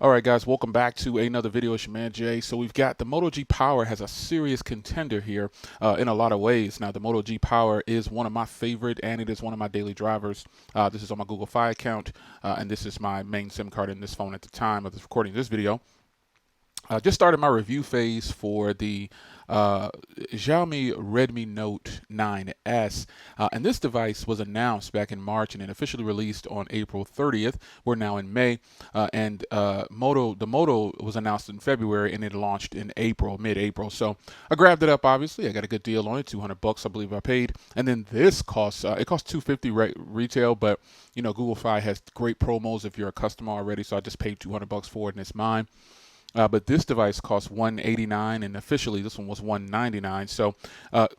All right, guys, welcome back to another video. It's your man Jay. So we've got the Moto G Power has a serious contender here in a lot of ways. Now, the Moto G Power is one of my favorite, and it is one of my daily drivers. This is on my Google Fi account, and this is my main SIM card in this phone at the time of recording this video. Just started my review phase for the Xiaomi Redmi Note 9S, and this device was announced back in March and then officially released on April 30th. We're now in May, and the Moto was announced in February and it launched in April, mid-April. So I grabbed it up. Obviously, I got a good deal on it, $200 I believe I paid, and then this costs it costs $250 retail, but Google Fi has great promos if you're a customer already, so I just paid $200 for it and it's mine. But this device costs $189, and officially this one was $199. So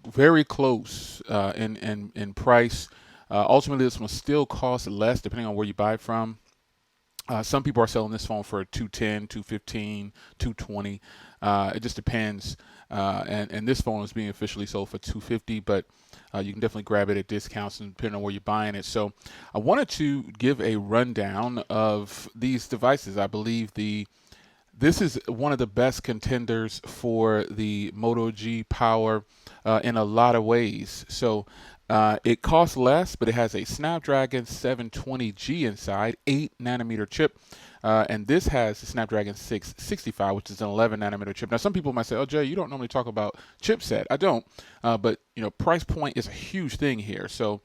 very close in price. Ultimately, this one still costs less depending on where you buy it from. Some people are selling this phone for $210, $215, $220. It just depends. And this phone is being officially sold for $250, but you can definitely grab it at discounts and depending on where you're buying it. So I wanted to give a rundown of these devices. I believe this is one of the best contenders for the Moto G Power in a lot of ways. So it costs less, but it has a Snapdragon 720G inside, 8nm chip. And this has the Snapdragon 665, which is an 11nm chip. Now, some people might say, "Oh, Jay, you don't normally talk about chipset." I don't, but price point is a huge thing here. So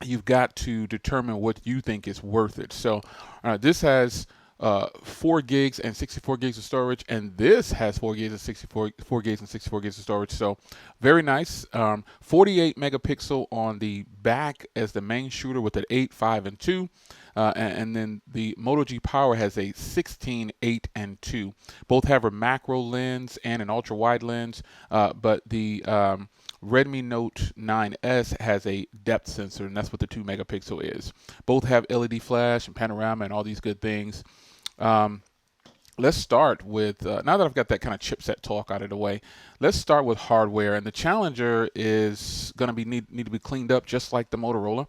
you've got to determine what you think is worth it. So this has 4 gigs and 64 gigs of storage, and this has 4 gigs and 64 gigs and 64 gigs of storage. So very nice. 48 megapixel on the back as the main shooter with an 8, 5, and 2. And then the Moto G Power has a 16, 8, and 2. Both have a macro lens and an ultra wide lens, but the Redmi Note 9S has a depth sensor, and that's what the 2 megapixel is. Both have LED flash and panorama and all these good things. Let's start with, now that I've got that kind of chipset talk out of the way, let's start with hardware. And the Challenger is going to need to be cleaned up just like the Motorola.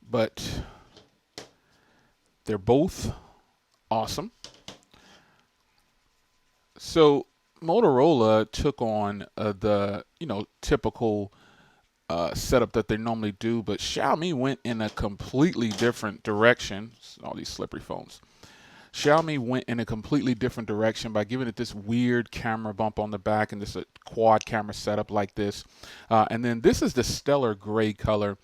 But they're both awesome. So Motorola took on the typical setup that they normally do, but Xiaomi went in a completely different direction. All these slippery phones. Xiaomi went in a completely different direction by giving it this weird camera bump on the back and this quad camera setup like this. And then this is the stellar gray color.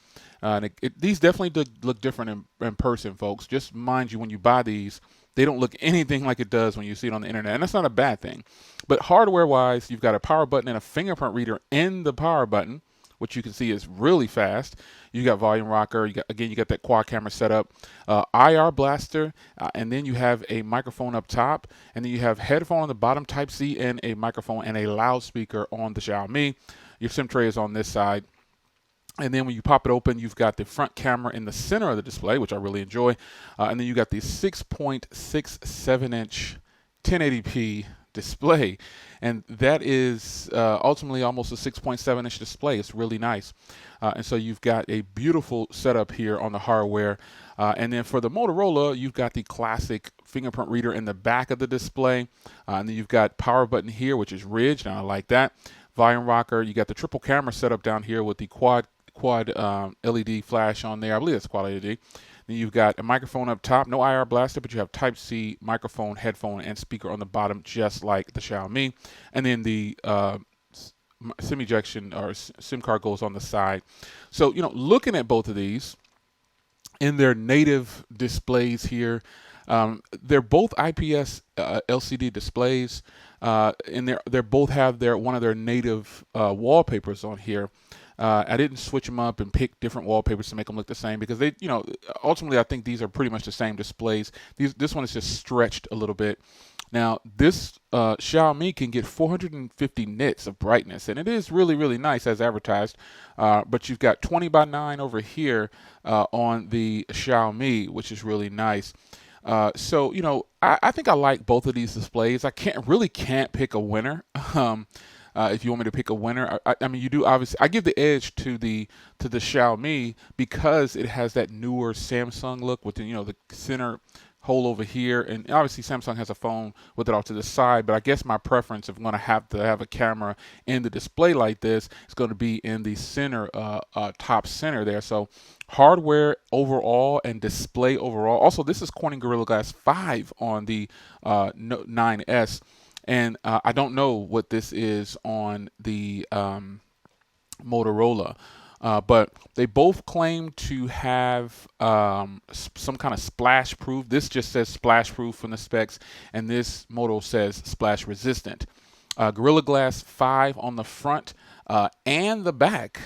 These definitely look different in person, folks. Just mind you, when you buy these, they don't look anything like it does when you see it on the internet, and that's not a bad thing. But hardware-wise, you've got a power button and a fingerprint reader in the power button, which you can see is really fast. You got volume rocker. You got that quad camera setup, IR blaster, and then you have a microphone up top, and then you have headphone on the bottom, Type C, and a microphone and a loudspeaker on the Xiaomi. Your SIM tray is on this side. And then when you pop it open, you've got the front camera in the center of the display, which I really enjoy. And then you got the 6.67-inch 1080p display. And that is ultimately almost a 6.7-inch display. It's really nice. And so you've got a beautiful setup here on the hardware. And then for the Motorola, you've got the classic fingerprint reader in the back of the display. And then you've got power button here, which is ridged, and I like that. Volume rocker. You got the triple camera setup down here with the quad LED flash on there. I believe it's quad LED. Then you've got a microphone up top, no IR blaster, but you have Type C, microphone, headphone, and speaker on the bottom, just like the Xiaomi. And then the SIM ejection or SIM card goes on the side. So, looking at both of these in their native displays here, they're both IPS LCD displays, and they both have one of their native wallpapers on here. I didn't switch them up and pick different wallpapers to make them look the same because they, ultimately I think these are pretty much the same displays. This one is just stretched a little bit. Now this Xiaomi can get 450 nits of brightness, and it is really, really nice as advertised. But you've got 20 by 9 over here on the Xiaomi, which is really nice. So I think I like both of these displays. I can't pick a winner. if you want me to pick a winner, I mean, you do obviously. I give the edge to the Xiaomi because it has that newer Samsung look with the, the center hole over here, and obviously Samsung has a phone with it off to the side. But I guess my preference, if I'm going to have a camera in the display like this, is going to be in the center, top center there. So hardware overall and display overall. Also, this is Corning Gorilla Glass 5 on the 9S. And I don't know what this is on the Motorola, but they both claim to have some kind of splash proof. This just says splash proof from the specs, and this Moto says splash resistant. Gorilla Glass 5 on the front and the back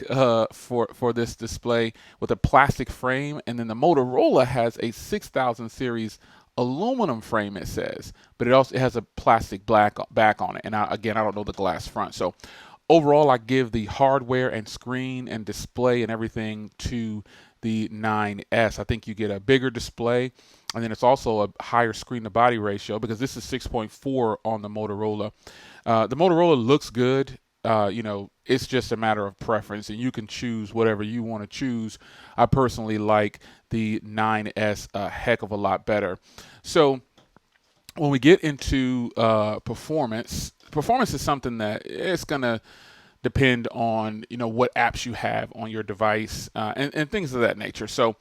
for this display with a plastic frame, and then the Motorola has a 6000 series aluminum frame, it says, but it has a plastic black back on it. And again, I don't know the glass front. So overall, I give the hardware and screen and display and everything to the 9S. I think you get a bigger display, and then it's also a higher screen to body ratio because this is 6.4 on the Motorola. The Motorola looks good. It's just a matter of preference, and you can choose whatever you want to choose. I personally like the 9S a heck of a lot better. So when we get into performance is something that it's going to depend on, what apps you have on your device and things of that nature. So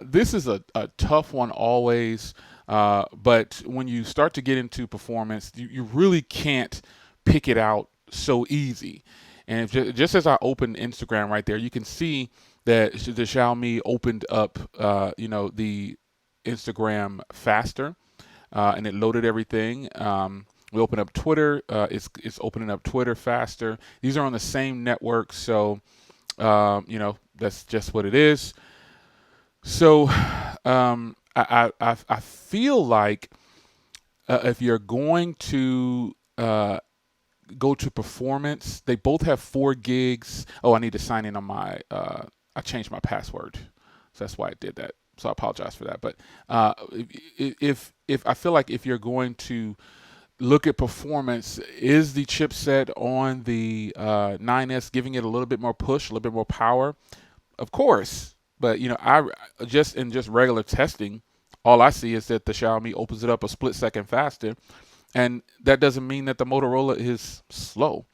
this is a tough one always, but when you start to get into performance, you really can't pick it out so easy. And just as I opened Instagram right there, you can see that the Xiaomi opened up, the Instagram faster, and it loaded everything. We open up Twitter. It's opening up Twitter faster. These are on the same network, so that's just what it is. So I feel like if you're going to go to performance, they both have 4 gigs. Oh, I need to sign in on my. I changed my password, so that's why I did that. So I apologize for that. But if I feel like if you're going to look at performance, is the chipset on the 9S giving it a little bit more push, a little bit more power? Of course, but I just in regular testing, all I see is that the Xiaomi opens it up a split second faster, and that doesn't mean that the Motorola is slow.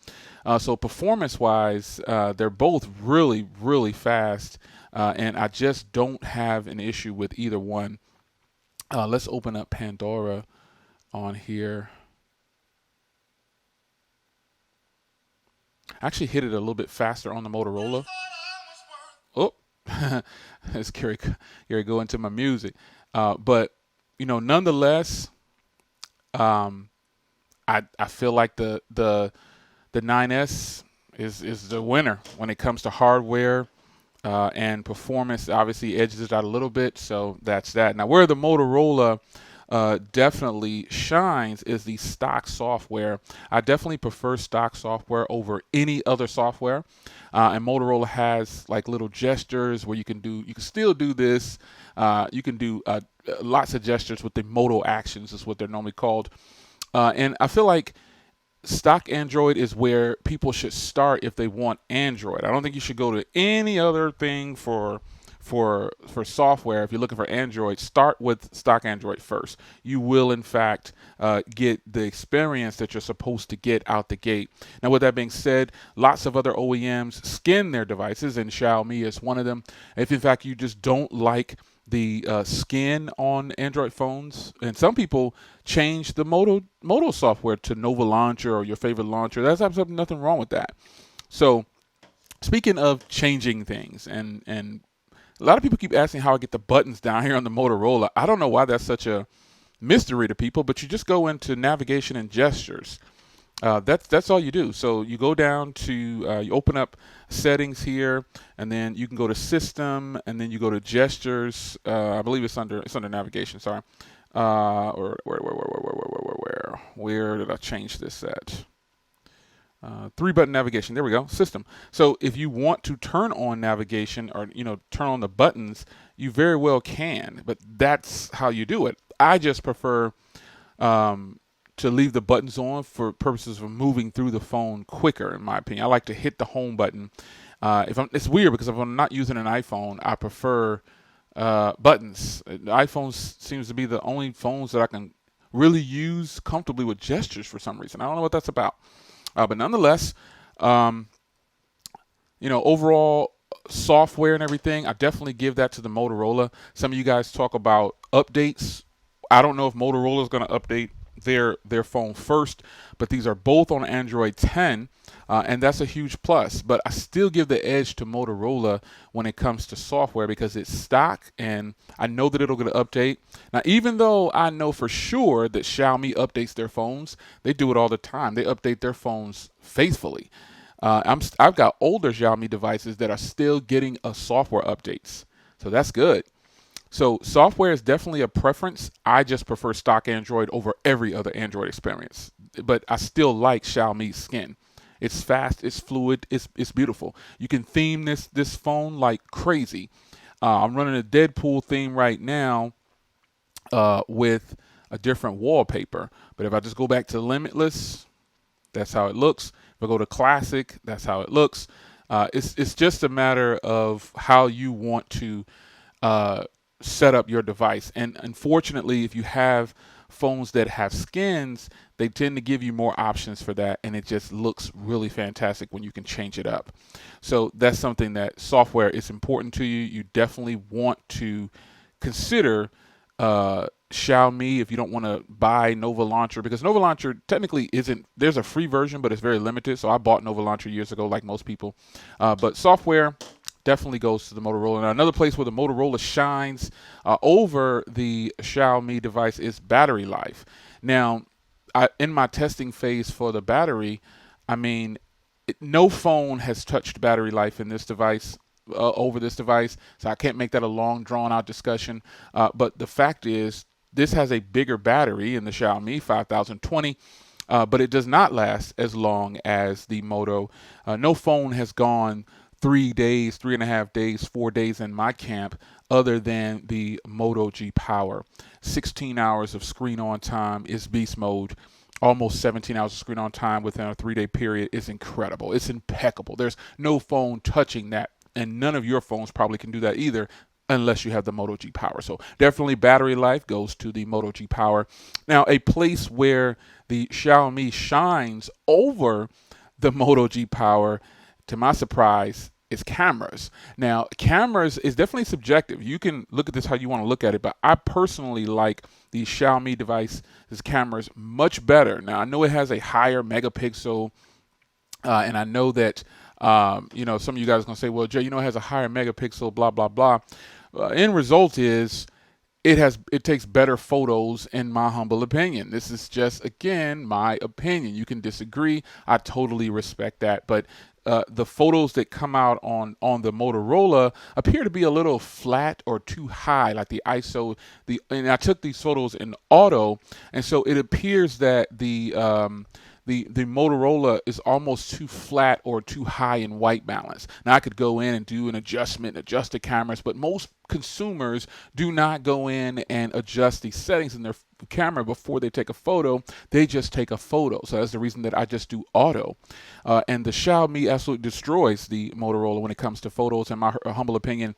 So performance-wise, they're both really, really fast, and I just don't have an issue with either one. Let's open up Pandora on here. I actually hit it a little bit faster on the Motorola. Oh, let's Gary go into my music. But nonetheless, I feel like the 9S is the winner when it comes to hardware and performance. Obviously edges it out a little bit, so that's that. Now where the Motorola definitely shines is the stock software. I definitely prefer stock software over any other software. And Motorola has like little gestures where you can still do this. You can do lots of gestures with the Moto actions is what they're normally called. And I feel like stock Android is where people should start if they want Android. I don't think you should go to any other thing for software. If you're looking for Android, start with stock Android first. You will in fact get the experience that you're supposed to get out the gate. Now with that being said, lots of other OEMs skin their devices, and Xiaomi is one of them. If in fact you just don't like the skin on Android phones, and some people change the Moto software to Nova Launcher or your favorite launcher. There's absolutely nothing wrong with that. So speaking of changing things, and a lot of people keep asking how I get the buttons down here on the Motorola. I don't know why that's such a mystery to people, but you just go into navigation and gestures. That's all you do. So you go down to you open up settings here, and then you can go to system, and then you go to gestures. I believe it's under navigation. Sorry, or where did I change this at? 3-button navigation. There we go. System. So if you want to turn on navigation or turn on the buttons, you very well can. But that's how you do it. I just prefer to leave the buttons on for purposes of moving through the phone quicker, in my opinion. I like to hit the home button. It's weird because if I'm not using an iPhone, I prefer buttons. iPhones seems to be the only phones that I can really use comfortably with gestures for some reason. I don't know what that's about. But nonetheless, overall software and everything, I definitely give that to the Motorola. Some of you guys talk about updates. I don't know if Motorola is going to update their phone first, but these are both on Android 10, and that's a huge plus. But I still give the edge to Motorola when it comes to software because it's stock, and I know that it'll get an update. Now, even though I know for sure that Xiaomi updates their phones, they do it all the time. They update their phones faithfully. I've got older Xiaomi devices that are still getting software updates, so that's good. So software is definitely a preference. I just prefer stock Android over every other Android experience, but I still like Xiaomi's skin. It's fast, it's fluid, it's beautiful. You can theme this phone like crazy. I'm running a Deadpool theme right now with a different wallpaper. But if I just go back to Limitless, that's how it looks. If I go to Classic, that's how it looks. It's just a matter of how you want to set up your device. And unfortunately, if you have phones that have skins, they tend to give you more options for that, and it just looks really fantastic when you can change it up. So that's something that software is important to you. You definitely want to consider Xiaomi if you don't want to buy Nova Launcher, because Nova Launcher technically isn't, there's a free version, but it's very limited. So I bought Nova Launcher years ago, like most people. But software definitely goes to the Motorola. Now, another place where the Motorola shines over the Xiaomi device is battery life. Now, in my testing phase for the battery, no phone has touched battery life in this device. Over this device, so I can't make that a long drawn-out discussion. But the fact is, this has a bigger battery in the Xiaomi 5020. But it does not last as long as the Moto. No phone has gone 3 days, 3.5 days, 4 days in my camp other than the Moto G Power. 16 hours of screen on time is beast mode. Almost 17 hours of screen on time within a 3-day period is incredible. It's impeccable. There's no phone touching that, and none of your phones probably can do that either unless you have the Moto G Power. So definitely battery life goes to the Moto G Power. Now, a place where the Xiaomi shines over the Moto G Power, to my surprise, is cameras. Now, cameras is definitely subjective. You can look at this how you want to look at it, but I personally like the Xiaomi device's cameras much better. Now, I know it has a higher megapixel, and I know that some of you guys are going to say, well, Jay, it has a higher megapixel, blah, blah, blah. End result is it takes better photos, in my humble opinion. This is just, again, my opinion. You can disagree. I totally respect that. But the photos that come out on the Motorola appear to be a little flat or too high, like the ISO. And I took these photos in auto, and so it appears that the Motorola is almost too flat or too high in white balance. Now, I could go in and do an adjustment, adjust the cameras, but most consumers do not go in and adjust the settings in their camera before they take a photo. They just take a photo. So that's the reason that I just do auto. And the Xiaomi absolutely destroys the Motorola when it comes to photos, in my humble opinion.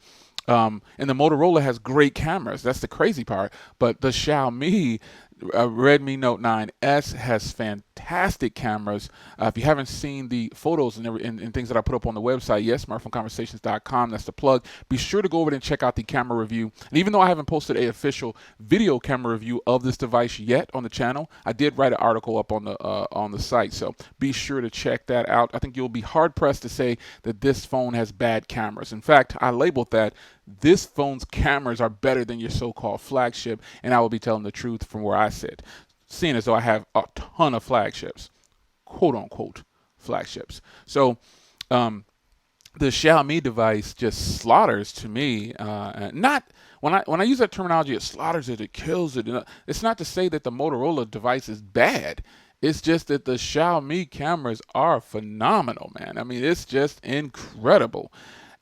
And the Motorola has great cameras. That's the crazy part. But the Xiaomi Redmi Note 9S has fantastic cameras. If you haven't seen the photos and things that I put up on the website, yes, smartphoneconversations.com, that's the plug. Be sure to go over there and check out the camera review. And even though I haven't posted an official video camera review of this device yet on the channel, I did write an article up on the site. So be sure to check that out. I think you'll be hard pressed to say that this phone has bad cameras. In fact, I labeled that this phone's cameras are better than your so-called flagship, and I will be telling the truth from where I sit, seeing as though I have a ton of flagships, quote-unquote flagships. So the Xiaomi device just slaughters to me. Not when I use that terminology, it slaughters it, it kills it. It's not to say that the Motorola device is bad. It's just that the Xiaomi cameras are phenomenal, man. It's just incredible.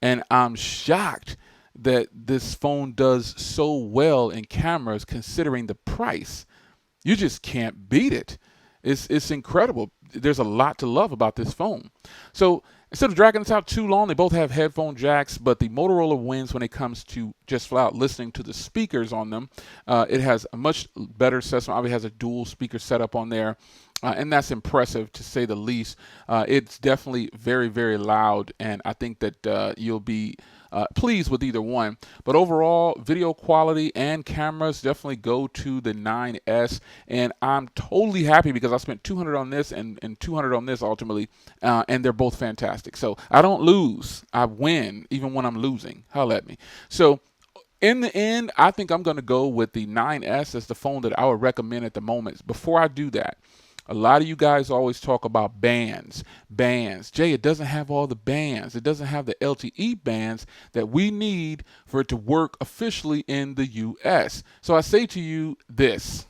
And I'm shocked that this phone does so well in cameras considering the price. You just can't beat it. It's incredible. There's a lot to love about this phone. So instead of dragging this out too long, they both have headphone jacks, but the Motorola wins when it comes to just flat out listening to the speakers on them. It has a much better system. Obviously has a dual speaker setup on there. And that's impressive to say the least. It's definitely very, very loud, and I think that you'll be pleased with either one. But overall, video quality and cameras definitely go to the 9S, and I'm totally happy because I spent $200 on this and $200 on this ultimately, and they're both fantastic. So I don't lose. I win even when I'm losing. Holla at me. So in the end, I think I'm going to go with the 9S as the phone that I would recommend at the moment. Before I do that, a lot of you guys always talk about bands. Jay, it doesn't have all the bands. It doesn't have the LTE bands that we need for it to work officially in the US. So I say to you this.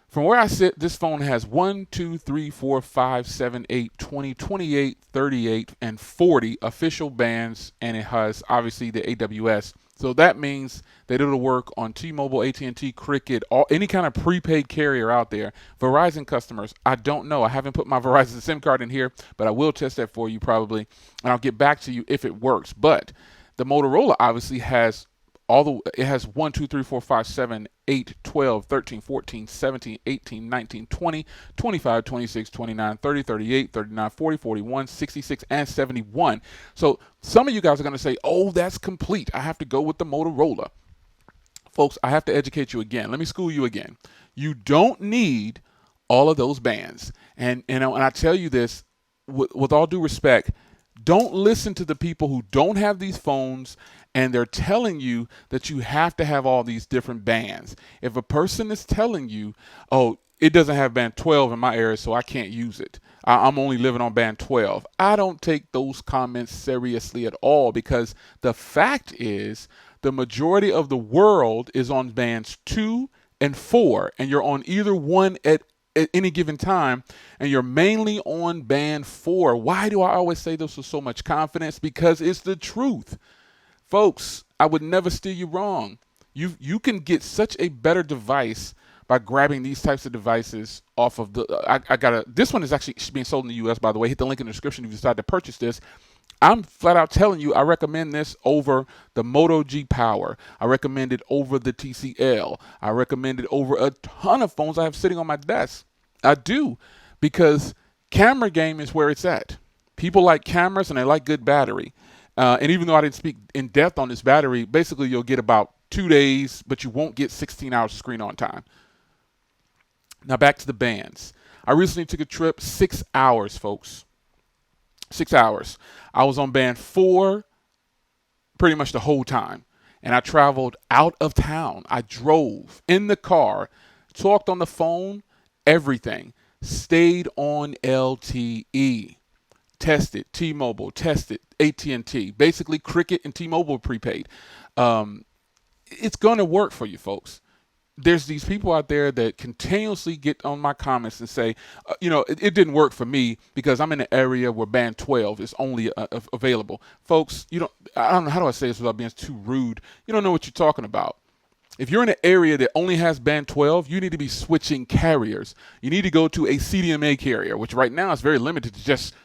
From where I sit, this phone has 1, 2, 3, 4, 5, 7, 8, 20, 28, 38, and 40 official bands, and it has obviously the AWS. So that means that it'll work on T-Mobile, AT&T, Cricket, any kind of prepaid carrier out there. Verizon customers, I don't know. I haven't put my Verizon SIM card in here, but I will test that for you probably, and I'll get back to you if it works. But the Motorola obviously has it has 1, 2, 3, 4, 5, 7, 8, 12, 13, 14, 17, 18, 19, 20, 25, 26, 29, 30, 38, 39, 40, 41, 66, and 71. So some of you guys are going to say, oh, that's complete. I have to go with the Motorola. Folks, I have to educate you again. Let me school you again. You don't need all of those bands. And I tell you this with all due respect, don't listen to the people who don't have these phones and they're telling you that you have to have all these different bands. If a person is telling you, oh, it doesn't have band 12 in my area, so I can't use it. I'm only living on band 12. I don't take those comments seriously at all because the fact is the majority of the world is on bands 2 and 4, and you're on either one at any given time, and you're mainly on band 4. Why do I always say this with so much confidence? Because it's the truth. Folks, I would never steer you wrong. You can get such a better device by grabbing these types of devices off of this one is actually being sold in the US, by the way. Hit the link in the description if you decide to purchase this. I'm flat out telling you, I recommend this over the Moto G Power. I recommend it over the TCL. I recommend it over a ton of phones I have sitting on my desk. I do, because camera game is where it's at. People like cameras and they like good battery. And even though I didn't speak in depth on this battery, basically you'll get about 2 days, but you won't get 16 hours screen on time. Now back to the bands. I recently took a trip, 6 hours, folks. 6 hours. I was on band 4 pretty much the whole time. And I traveled out of town. I drove in the car, talked on the phone, everything. Stayed on LTE. Tested T-Mobile, tested AT&T, basically Cricket and T-Mobile prepaid. It's going to work for you, folks. There's these people out there that continuously get on my comments and say, it didn't work for me because I'm in an area where band 12 is only available. Folks, I don't know, how do I say this without being too rude? You don't know what you're talking about. If you're in an area that only has band 12, you need to be switching carriers. You need to go to a CDMA carrier, which right now is very limited to just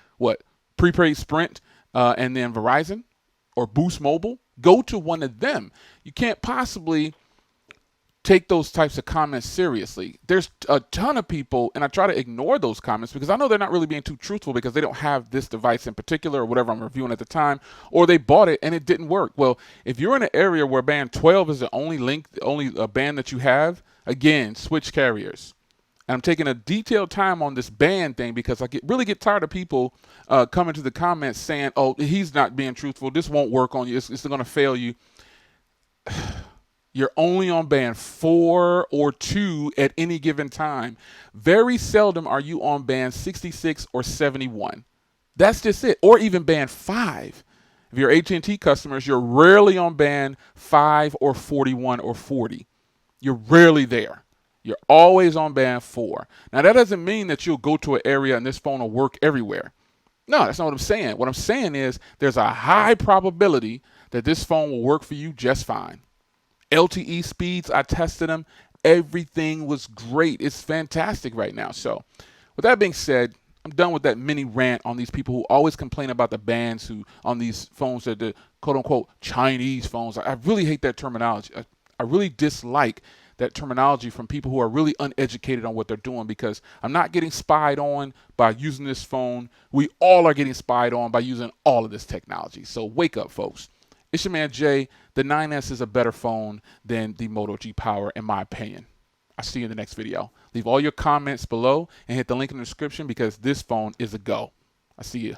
prepaid Sprint and then Verizon or Boost Mobile. Go to one of them. You can't possibly take those types of comments seriously. There's a ton of people, and I try to ignore those comments because I know they're not really being too truthful because they don't have this device in particular or whatever I'm reviewing at the time, or they bought it and it didn't work. Well, if you're in an area where band 12 is the only band that you have, again, switch carriers. And I'm taking a detailed time on this band thing because I really get tired of people coming to the comments saying, oh, he's not being truthful. This won't work on you. It's going to fail you. You're only on band 4 or 2 at any given time. Very seldom are you on band 66 or 71. That's just it. Or even band 5. If you're AT&T customers, you're rarely on band 5 or 41 or 40. You're rarely there. You're always on band 4. Now, that doesn't mean that you'll go to an area and this phone will work everywhere. No, that's not what I'm saying. What I'm saying is there's a high probability that this phone will work for you just fine. LTE speeds, I tested them. Everything was great. It's fantastic right now. So with that being said, I'm done with that mini rant on these people who always complain about the bans who on these phones that the quote unquote Chinese phones. I really hate that terminology. I really dislike that terminology from people who are really uneducated on what they're doing, because I'm not getting spied on by using this phone. We all are getting spied on by using all of this technology. So wake up, folks. It's your man Jay. The 9S is a better phone than the Moto G Power, in my opinion. I'll see you in the next video. Leave all your comments below and hit the link in the description, because this phone is a go. I'll see you.